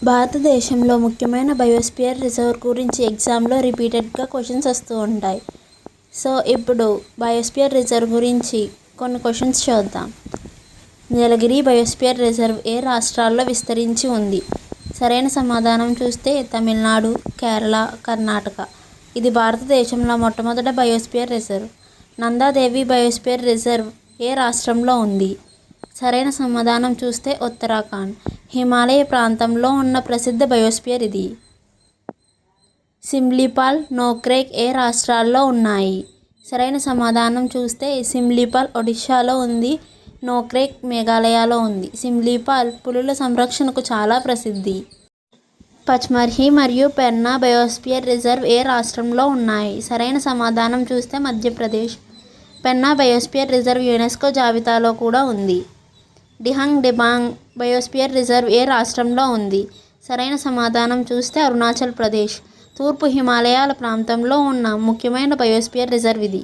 భారతదేశంలో ముఖ్యమైన biosphere reserve గురించి ఎగ్జామ్లో రిపీటెడ్గా క్వశ్చన్స్ వస్తూ ఉంటాయి. సో ఇప్పుడు బయోస్పియర్ రిజర్వ్ గురించి కొన్ని క్వశ్చన్స్ చూద్దాం. నీలగిరి బయోస్పియర్ రిజర్వ్ ఏ రాష్ట్రాల్లో విస్తరించి ఉంది? సరైన సమాధానం చూస్తే తమిళనాడు, కేరళ, కర్ణాటక. ఇది భారతదేశంలో మొట్టమొదటి biosphere reserve. Nanda Devi biosphere reserve ఏ రాష్ట్రంలో ఉంది? సరైన సమాధానం చూస్తే ఉత్తరాఖండ్. హిమాలయ ప్రాంతంలో ఉన్న ప్రసిద్ధ బయోస్పియర్ ఇది. సిమ్లీపాల్, నోక్రెక్ ఏ రాష్ట్రాల్లో ఉన్నాయి? సరైన సమాధానం చూస్తే సిమ్లీపాల్ ఒడిశాలో ఉంది, నోక్రెక్ మేఘాలయలో ఉంది. సిమ్లీపాల్ పులుల సంరక్షణకు చాలా ప్రసిద్ధి. పచ్మర్హి మరియు పెన్నా బయోస్పియర్ రిజర్వ్ ఏ రాష్ట్రంలో ఉన్నాయి? సరైన సమాధానం చూస్తే Madhya Pradesh. Penna biosphere reserve UNESCO జాబితాలో కూడా ఉంది. డిహంగ్ డిబాంగ్ బయోస్పియర్ రిజర్వ్ ఏ రాష్ట్రంలో ఉంది? సరైన సమాధానం చూస్తే అరుణాచల్ ప్రదేశ్. తూర్పు హిమాలయాల ప్రాంతంలో ఉన్న ముఖ్యమైన బయోస్పియర్ రిజర్వ్ ఇది.